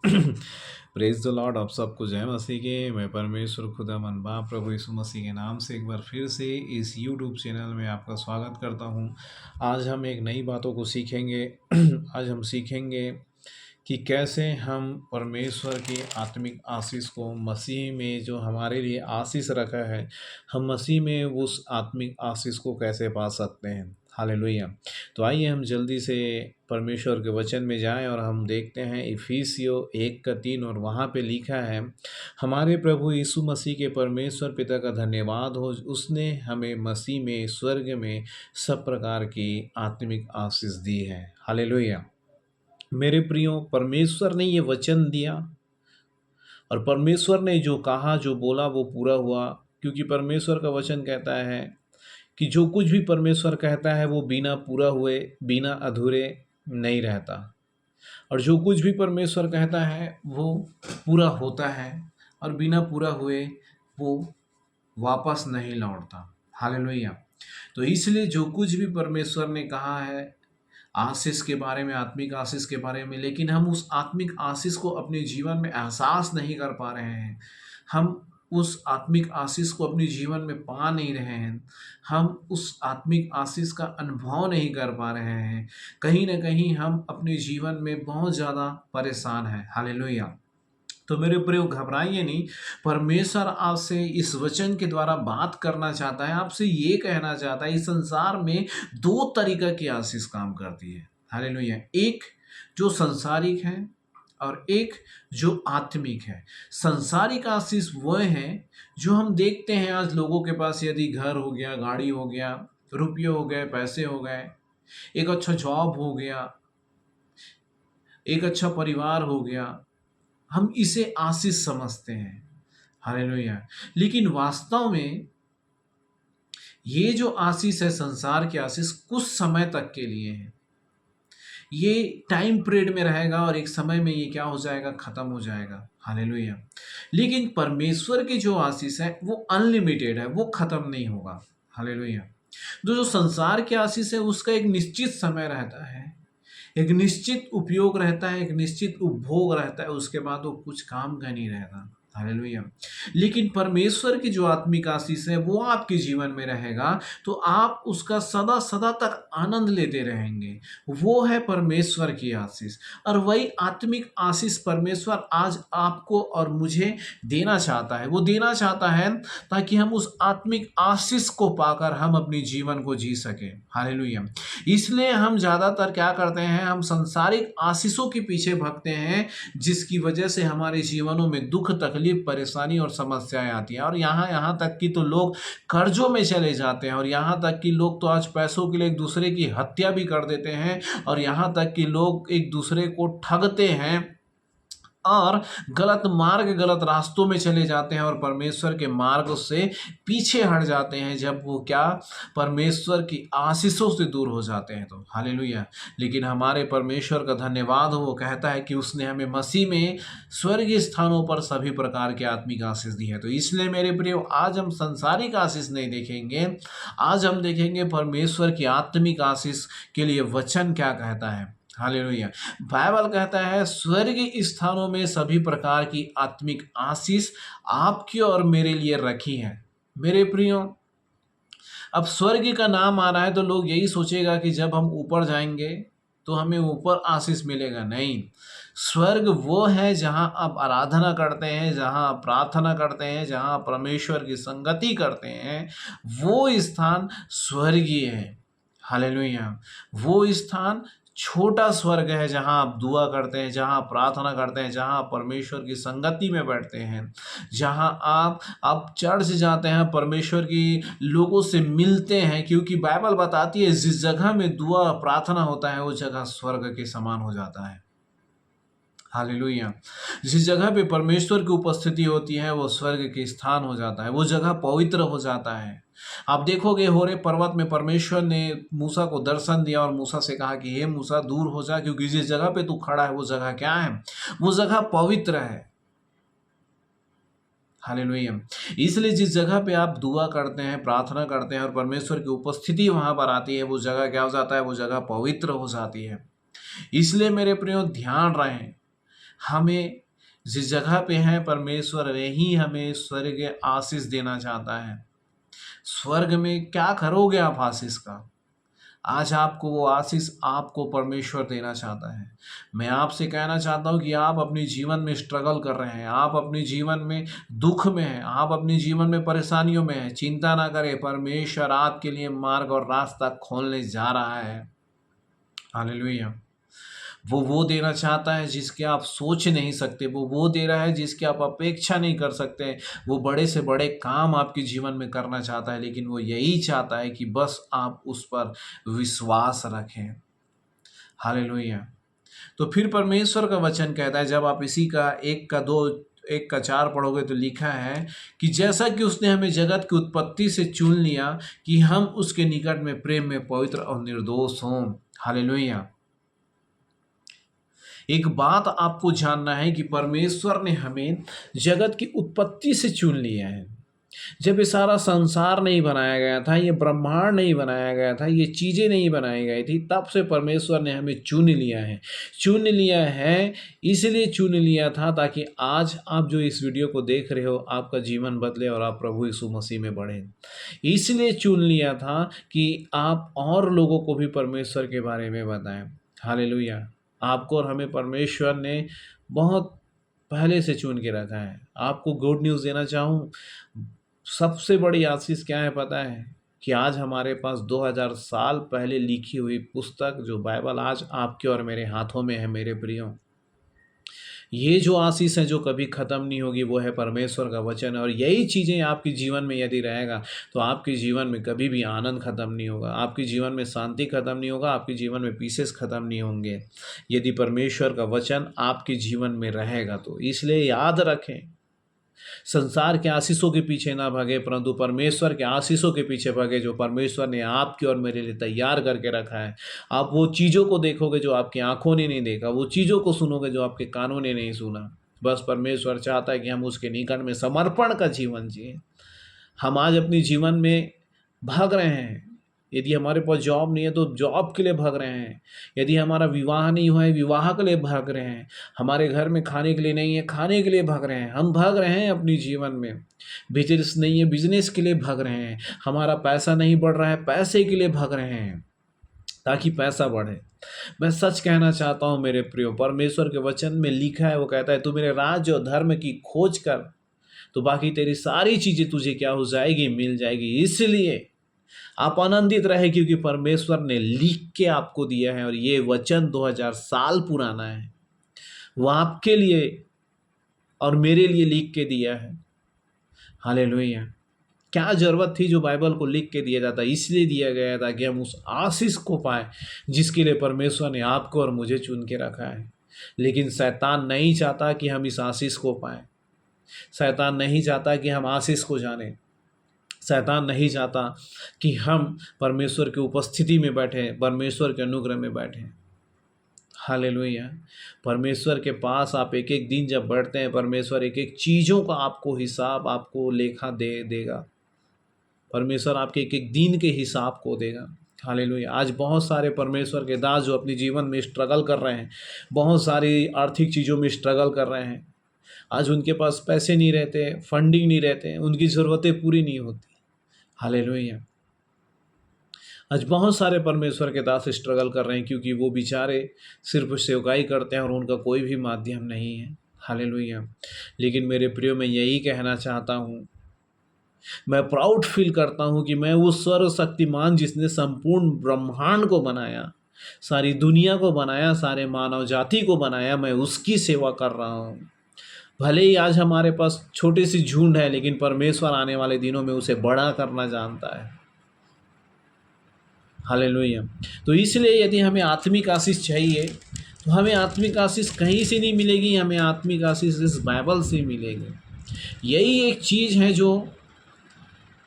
Praise the Lord. आप सबको जय मसीह के। मैं परमेश्वर खुदा मन बाप प्रभु यीशु मसीह के नाम से एक बार फिर से इस यूट्यूब चैनल में आपका स्वागत करता हूं। आज हम एक नई बातों को सीखेंगे। आज हम सीखेंगे कि कैसे हम परमेश्वर की आत्मिक आशीष को मसीह में जो हमारे लिए आशीष रखा है, हम मसीह में उस आत्मिक आशीष को कैसे पा सकते हैं। हालेलुया। तो आइए हम जल्दी से परमेश्वर के वचन में जाएं और हम देखते हैं इफिसियों 1:3 और वहाँ पे लिखा है, हमारे प्रभु यीशु मसीह के परमेश्वर पिता का धन्यवाद हो, उसने हमें मसीह में स्वर्ग में सब प्रकार की आत्मिक आशीष दी है। हालेलुया। मेरे प्रियो, परमेश्वर ने ये वचन दिया और परमेश्वर ने जो कहा जो बोला वो पूरा हुआ, क्योंकि परमेश्वर का वचन कहता है कि जो कुछ भी परमेश्वर कहता है वो बिना पूरा हुए, बिना अधूरे नहीं रहता, और जो कुछ भी परमेश्वर कहता है वो पूरा होता है और बिना पूरा हुए वो वापस नहीं लौटता। हालेलुया। तो इसलिए जो कुछ भी परमेश्वर ने कहा है आशीष के बारे में, आत्मिक आशीष के बारे में, लेकिन हम उस आत्मिक आशीष को अपने जीवन में एहसास नहीं कर पा रहे हैं, हम उस आत्मिक आशीष को अपने जीवन में पा नहीं रहे हैं, हम उस आत्मिक आशीष का अनुभव नहीं कर पा रहे हैं। कहीं ना कहीं हम अपने जीवन में बहुत ज़्यादा परेशान हैं। हालेलुया। तो मेरे प्रियो, घबराइए नहीं। परमेश्वर आपसे इस वचन के द्वारा बात करना चाहता है, आपसे ये कहना चाहता है, इस संसार में दो तरीका की आशीष काम करती है। हालेलुया। एक जो संसारिक है और एक जो आत्मिक है। संसारिक आशीष वह है जो हम देखते हैं आज लोगों के पास, यदि घर हो गया, गाड़ी हो गया, रुपये हो गए, पैसे हो गए, एक अच्छा जॉब हो गया, एक अच्छा परिवार हो गया, हम इसे आशीष समझते हैं। हालेलुया। लेकिन वास्तव में ये जो आशीष है, संसार की आशीष, कुछ समय तक के लिए है। ये टाइम पीरियड में रहेगा और एक समय में ये क्या हो जाएगा, खत्म हो जाएगा। हालेलुया। लेकिन परमेश्वर की जो आशीष है वो अनलिमिटेड है, वो खत्म नहीं होगा। हालेलुया। जो संसार की आशीष है उसका एक निश्चित समय रहता है, एक निश्चित उपयोग रहता है, एक निश्चित उपभोग रहता है, उसके बाद वो कुछ काम का नहीं रहता। हालेलुया। लेकिन परमेश्वर की जो आत्मिक आशीष है वो आपके जीवन में रहेगा तो आप उसका सदा सदा तक आनंद लेते रहेंगे। वो है परमेश्वर की आशीष। और वही आत्मिक आशीष परमेश्वर आज आपको और मुझे देना चाहता है। वो देना चाहता है ताकि हम उस आत्मिक आशीष को पाकर हम अपने जीवन को जी सकें। हालेलुया। इसलिए हम ज़्यादातर क्या करते हैं, हम सांसारिक आशीषों के पीछे भागते हैं, जिसकी वजह से हमारे जीवनों में दुख, तकलीफ, परेशानी और समस्याएं आती हैं। और यहाँ तक कि तो लोग कर्जों में चले जाते हैं, और यहाँ तक कि लोग तो आज पैसों के लिए एक दूसरे की हत्या भी कर देते हैं, और यहाँ तक कि लोग एक दूसरे को ठगते हैं और गलत मार्ग, गलत रास्तों में चले जाते हैं और परमेश्वर के मार्ग से पीछे हट जाते हैं, जब वो क्या, परमेश्वर की आशीषों से दूर हो जाते हैं। तो हालेलुया। लेकिन हमारे परमेश्वर का धन्यवाद हो, वो कहता है कि उसने हमें मसीह में स्वर्गीय स्थानों पर सभी प्रकार के आत्मिक आशीष दी है। तो इसलिए मेरे प्रियो, आज हम संसारिक आशीष नहीं देखेंगे, आज हम देखेंगे परमेश्वर की आत्मिक आशीष के लिए वचन क्या कहता है। हालेलुया। बाइबल कहता है स्वर्गीय स्थानों में सभी प्रकार की आत्मिक आशीष आपकी और मेरे लिए रखी है। मेरे प्रियो, अब स्वर्ग का नाम आ रहा है तो लोग यही सोचेगा कि जब हम ऊपर जाएंगे तो हमें ऊपर आशीष मिलेगा। नहीं, स्वर्ग वो है जहां आप आराधना करते हैं, जहां आप प्रार्थना करते हैं, जहां आप परमेश्वर की संगति करते हैं, वो स्थान स्वर्गीय है। हालेलुया। वो स्थान छोटा स्वर्ग है जहां आप दुआ करते हैं, जहां आप प्रार्थना करते हैं, जहां आप परमेश्वर की संगति में बैठते हैं, जहां आप चर्च जाते हैं, परमेश्वर की लोगों से मिलते हैं, क्योंकि बाइबल बताती है जिस जगह में दुआ प्रार्थना होता है वो जगह स्वर्ग के समान हो जाता है। हालेलुया। जिस जगह पे परमेश्वर की उपस्थिति होती है वो स्वर्ग के स्थान हो जाता है, वो जगह पवित्र हो जाता है। आप देखोगे होरेब पर्वत में परमेश्वर ने मूसा को दर्शन दिया और मूसा से कहा कि हे मूसा, दूर हो जा, क्योंकि जिस जगह पे तू खड़ा है वो जगह क्या है, वो जगह पवित्र है। हालेलुया। इसलिए जिस जगह पे आप दुआ करते हैं, प्रार्थना करते हैं और परमेश्वर की उपस्थिति वहां पर आती है, वो जगह क्या हो जाता है, वो जगह पवित्र हो जाती है। इसलिए मेरे प्रियो, ध्यान रहें, हमें जिस जगह पे हैं परमेश्वर वही हमें स्वर्ग आशीष देना चाहता है। स्वर्ग में क्या करोगे आप आशीष का? आज आपको वो आशीष आपको परमेश्वर देना चाहता है। मैं आपसे कहना चाहता हूँ कि आप अपने जीवन में स्ट्रगल कर रहे हैं, आप अपने जीवन में दुख में हैं, आप अपने जीवन में परेशानियों में हैं, चिंता ना करें, परमेश्वर आपके लिए मार्ग और रास्ता खोलने जा रहा है। हालेलुया। वो देना चाहता है जिसके आप सोच नहीं सकते, वो दे रहा है जिसकी आप अपेक्षा नहीं कर सकते। वो बड़े से बड़े काम आपके जीवन में करना चाहता है, लेकिन वो यही चाहता है कि बस आप उस पर विश्वास रखें। हालेलुया। तो फिर परमेश्वर का वचन कहता है, जब आप इसी का 1 का 4 पढ़ोगे तो लिखा है कि जैसा कि उसने हमें जगत की उत्पत्ति से चुन लिया कि हम उसके निकट में प्रेम में पवित्र और निर्दोष हों। हालेलुया। एक बात आपको जानना है कि परमेश्वर ने हमें जगत की उत्पत्ति से चुन लिया है। जब ये सारा संसार नहीं बनाया गया था, ये ब्रह्मांड नहीं बनाया गया था, ये चीज़ें नहीं बनाई गई थी, तब से परमेश्वर ने हमें चुन लिया है। चुन लिया है इसलिए चुन लिया था ताकि आज आप जो इस वीडियो को देख रहे हो आपका जीवन बदले और आप प्रभु यीशु मसीह में बढ़े। इसलिए चुन लिया था कि आप और लोगों को भी परमेश्वर के बारे में बताएं। हालेलुया। आपको और हमें परमेश्वर ने बहुत पहले से चुन के रखा है। आपको गुड न्यूज़ देना चाहूँ, सबसे बड़ी आशीष क्या है पता है? कि आज हमारे पास 2000 साल पहले लिखी हुई पुस्तक जो बाइबल आज आपके और मेरे हाथों में है मेरे प्रियो। ये जो आशीष है जो कभी ख़त्म नहीं होगी वो है परमेश्वर का वचन, और यही चीज़ें आपके जीवन में यदि रहेगा तो आपके जीवन में कभी भी आनंद ख़त्म नहीं होगा, आपके जीवन में शांति ख़त्म नहीं होगा, आपके जीवन में पीसेस ख़त्म नहीं होंगे यदि परमेश्वर का वचन आपके जीवन में रहेगा तो। इसलिए याद रखें, संसार के आशीषों के पीछे ना भागे परंतु परमेश्वर के आशीषों के पीछे भागे जो परमेश्वर ने आपकी और मेरे लिए तैयार करके रखा है। आप वो चीज़ों को देखोगे जो आपकी आंखों ने नहीं देखा, वो चीज़ों को सुनोगे जो आपके कानों ने नहीं सुना। बस परमेश्वर चाहता है कि हम उसके निकट में समर्पण का जीवन जिए। हम आज अपने जीवन में भाग रहे हैं, यदि हमारे पास जॉब नहीं है तो जॉब के लिए भाग रहे हैं, यदि हमारा विवाह नहीं हुआ है विवाह के लिए भाग रहे हैं, हमारे घर में खाने के लिए नहीं है खाने के लिए भाग रहे हैं, हम भाग रहे हैं अपने जीवन में। बिजनेस नहीं है बिजनेस के लिए भाग रहे हैं, हमारा पैसा नहीं बढ़ रहा है पैसे के लिए भाग रहे हैं ताकि पैसा बढ़े। मैं सच कहना चाहता हूँ मेरे प्रियो, परमेश्वर के वचन में लिखा है, वो कहता है तू मेरे राज्य और धर्म की खोज कर तो बाकी तेरी सारी चीज़ें तुझे क्या हो जाएगी, मिल जाएगी। इसलिए आप आनंदित रहे क्योंकि परमेश्वर ने लिख के आपको दिया है और ये वचन 2000 साल पुराना है, वो आपके लिए और मेरे लिए लिख के दिया है। हालेलुया। क्या ज़रूरत थी जो बाइबल को लिख के दिया जाता, इसलिए दिया गया था कि हम उस आशीष को पाए जिसके लिए परमेश्वर ने आपको और मुझे चुन के रखा है। लेकिन शैतान नहीं चाहता कि हम इस आशीष को पाएं, शैतान नहीं चाहता कि हम आशीष को जानें, शैतान नहीं चाहता कि हम परमेश्वर की उपस्थिति में बैठें, परमेश्वर के अनुग्रह में बैठें। हालेलुया। परमेश्वर के पास आप एक एक दिन जब बैठते हैं परमेश्वर एक एक चीज़ों का आपको हिसाब आपको लेखा देगा। परमेश्वर आपके एक एक दिन के हिसाब को देगा। हालेलुया। आज बहुत सारे परमेश्वर के दास जो अपने जीवन में स्ट्रगल कर रहे हैं, बहुत सारी आर्थिक चीज़ों में स्ट्रगल कर रहे हैं, आज उनके पास पैसे नहीं रहते, फंडिंग नहीं रहते, उनकी ज़रूरतें पूरी नहीं होती। हालेलुया। आज बहुत सारे परमेश्वर के दास स्ट्रगल कर रहे हैं क्योंकि वो बेचारे सिर्फ सेवकाई करते हैं और उनका कोई भी माध्यम नहीं है। हालेलुया। लेकिन मेरे प्रियो मैं यही कहना चाहता हूँ, मैं प्राउड फील करता हूँ कि मैं वो सर्वशक्तिमान जिसने संपूर्ण ब्रह्मांड को बनाया, सारी दुनिया को बनाया, सारे मानव जाति को बनाया, मैं उसकी सेवा कर रहा हूँ। भले ही आज हमारे पास छोटी सी झुंड है लेकिन परमेश्वर आने वाले दिनों में उसे बड़ा करना जानता है। हालेलुया। तो इसलिए यदि हमें आत्मिक आशीष चाहिए तो हमें आत्मिक आशीष कहीं से नहीं मिलेगी, हमें आत्मिक आशीष इस बाइबल से मिलेगी। यही एक चीज़ है जो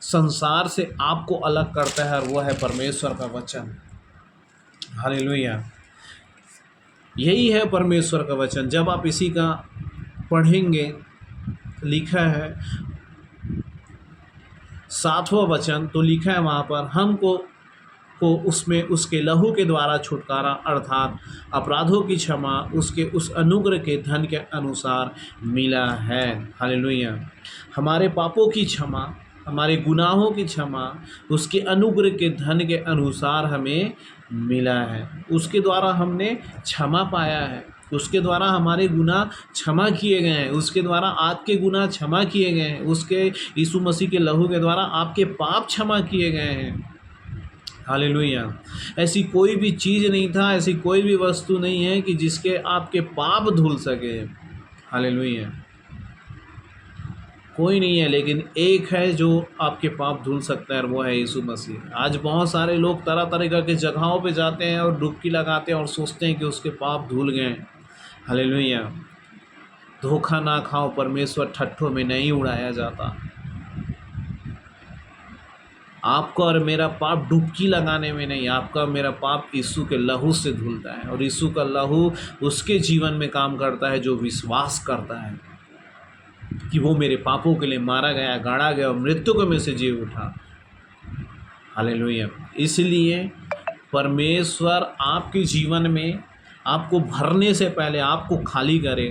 संसार से आपको अलग करता है और वह है परमेश्वर का वचन। हालेलुया। यही है परमेश्वर का वचन। जब आप इसी का पढ़ेंगे, लिखा है 7वां वचन, तो लिखा है वहाँ पर हमको को उसमें उसके लहू के द्वारा छुटकारा अर्थात अपराधों की क्षमा उसके उस अनुग्रह के धन के अनुसार मिला है। हालेलुया। हमारे पापों की क्षमा, हमारे गुनाहों की क्षमा उसके अनुग्रह के धन के अनुसार हमें मिला है। उसके द्वारा हमने क्षमा पाया है, उसके द्वारा हमारे गुनाह क्षमा किए गए हैं, उसके द्वारा आपके गुनाह क्षमा किए गए हैं, उसके यीशु मसीह के लहू के द्वारा आपके पाप क्षमा किए गए हैं। हालेलुया। ऐसी कोई भी चीज़ नहीं था, ऐसी कोई भी वस्तु नहीं है कि जिसके आपके पाप धुल सके। हालेलुया। कोई नहीं है, लेकिन एक है जो आपके पाप धुल सकता है और वो है यीशु मसीह। आज बहुत सारे लोग तरह तरह के जगहों पे जाते हैं और डुबकी लगाते हैं और सोचते हैं कि उसके पाप धुल गए। हालेलुया। धोखा ना खाओ, परमेश्वर ठट्ठों में नहीं उड़ाया जाता। आपका और मेरा पाप डुबकी लगाने में नहीं, आपका और मेरा पाप यीशु के लहू से धुलता है और यीशु का लहू उसके जीवन में काम करता है जो विश्वास करता है कि वो मेरे पापों के लिए मारा गया, गाड़ा गया और मृत्यु को में से जी उठा। हालेलुया। इसलिए परमेश्वर आपके जीवन में आपको भरने से पहले आपको खाली करे।